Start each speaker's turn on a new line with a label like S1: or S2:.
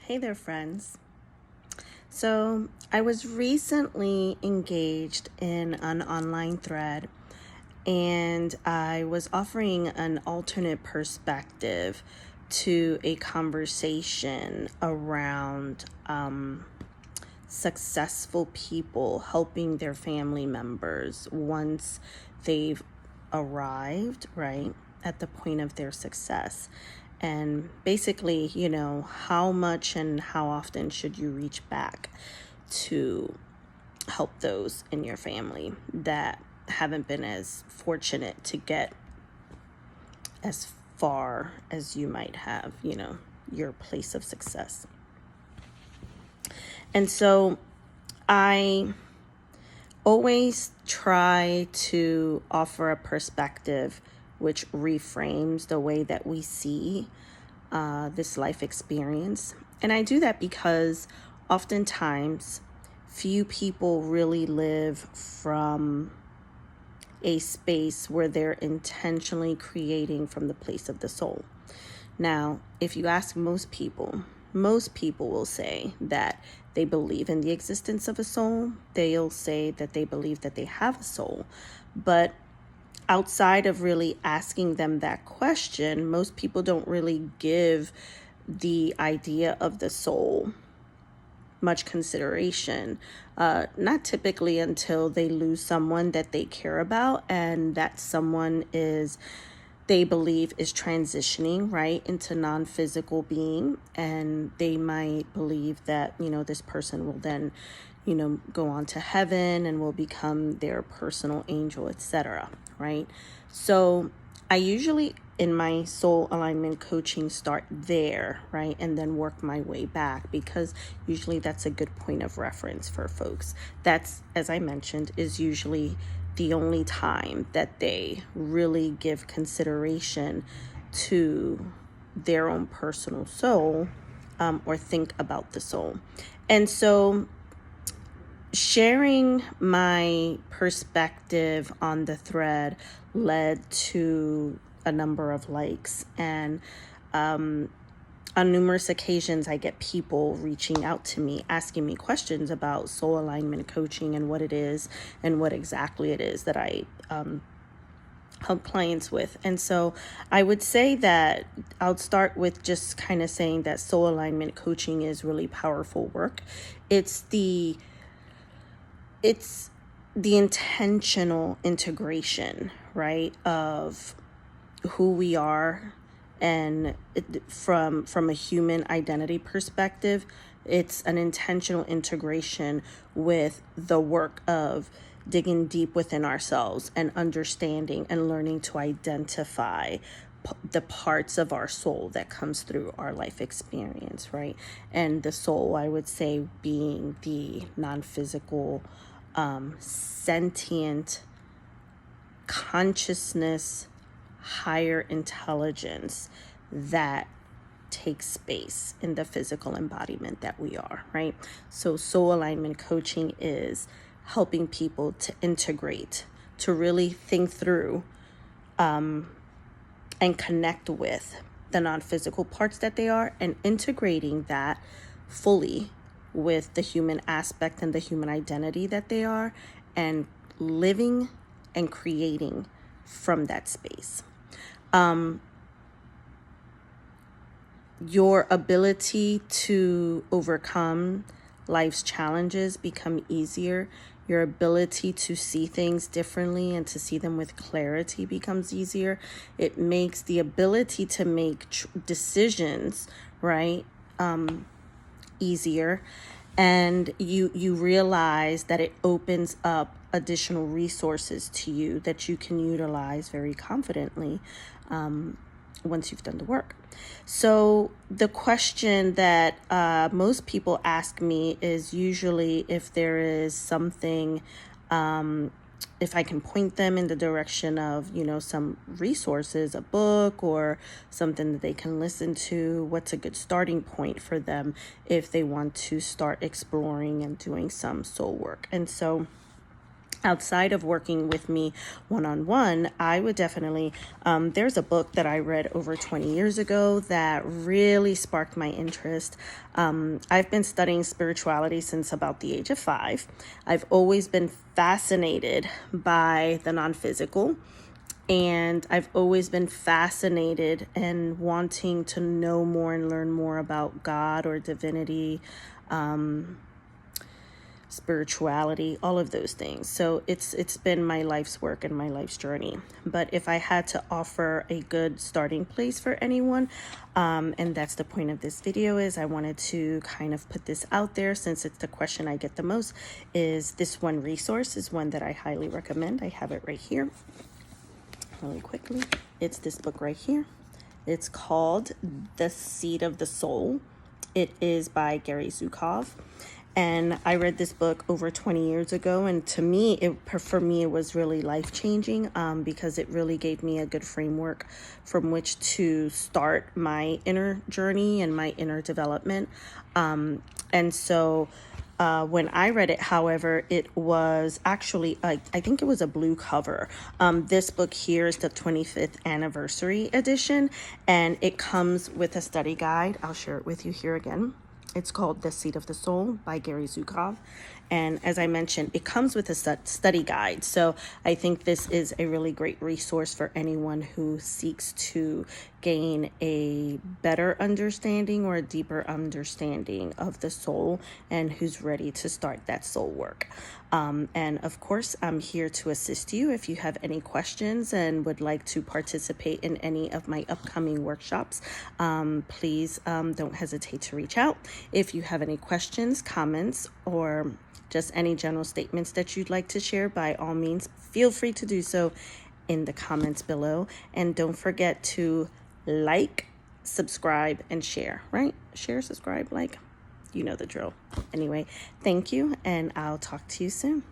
S1: Hey there, friends. So, I was recently engaged in an online thread and I was offering an alternate perspective to a conversation around successful people helping their family members once they've arrived, right, at the point of their success. And basically, how much and how often should you reach back to help those in your family that haven't been as fortunate to get as far as you might have, your place of success. And so I always try to offer a perspective which reframes the way that we see this life experience. And I do that because oftentimes few people really live from a space where they're intentionally creating from the place of the soul. Now, if you ask most people will say that they believe in the existence of a soul. They'll say that they believe that they have a soul. But outside of really asking them that question, most people don't really give the idea of the soul much consideration, not typically until they lose someone that they care about, and that someone they believe is transitioning right into non-physical being, and they might believe that this person will then go on to heaven and will become their personal angel, etc. Right? So I usually in my soul alignment coaching start there, right, and then work my way back, because usually that's a good point of reference for folks. That's, as I mentioned, is usually the only time that they really give consideration to their own personal soul, or think about the soul. And so sharing my perspective on the thread led to a number of likes, and on numerous occasions I get people reaching out to me asking me questions about soul alignment coaching and what it is and what exactly it is that I help clients with. And so I would say that I'll start with just kind of saying that soul alignment coaching is really powerful work. It's the intentional integration, right, of who we are, and from a human identity perspective, it's an intentional integration with the work of digging deep within ourselves and understanding and learning to identify the parts of our soul that comes through our life experience, right? And the soul, I would say, being the non-physical, sentient consciousness, higher intelligence that takes space in the physical embodiment that we are, right? So soul alignment coaching is helping people to integrate, to really think through and connect with the non-physical parts that they are, and integrating that fully with the human aspect and the human identity that they are, and living and creating from that space. Your ability to overcome life's challenges become easier. Your ability to see things differently and to see them with clarity becomes easier. It makes the ability to make decisions, right, easier. And you realize that it opens up additional resources to you that you can utilize very confidently once you've done the work. So the question that most people ask me is usually if there is something, if I can point them in the direction of, some resources, a book or something that they can listen to, what's a good starting point for them if they want to start exploring and doing some soul work. And so outside of working with me one-on-one, I would definitely, there's a book that I read over 20 years ago that really sparked my interest. I've been studying spirituality since about the age of 5. I've always been fascinated by the non-physical, and I've always been fascinated and wanting to know more and learn more about God or divinity, spirituality, all of those things. So it's been my life's work and my life's journey. But if I had to offer a good starting place for anyone, and that's the point of this video, is I wanted to kind of put this out there since it's the question I get the most, is this one resource is one that I highly recommend. I have it right here. Really quickly, it's this book right here. It's called The Seed of the Soul. It is by Gary Zukav. And I read this book over 20 years ago, and to me, for me, it was really life-changing, because it really gave me a good framework from which to start my inner journey and my inner development. And so when I read it, however, it was actually, I think it was a blue cover. This book here is the 25th anniversary edition, and it comes with a study guide. I'll share it with you here again. It's called The Seed of the Soul by Gary Zukav. And as I mentioned, it comes with a study guide. So I think this is a really great resource for anyone who seeks to gain a better understanding or a deeper understanding of the soul and who's ready to start that soul work. And of course, I'm here to assist you if you have any questions and would like to participate in any of my upcoming workshops. Please don't hesitate to reach out. If you have any questions, comments, or just any general statements that you'd like to share, by all means, feel free to do so in the comments below. And don't forget to like, subscribe, and share, right? Share, subscribe, like, you know the drill. Anyway, thank you, and I'll talk to you soon.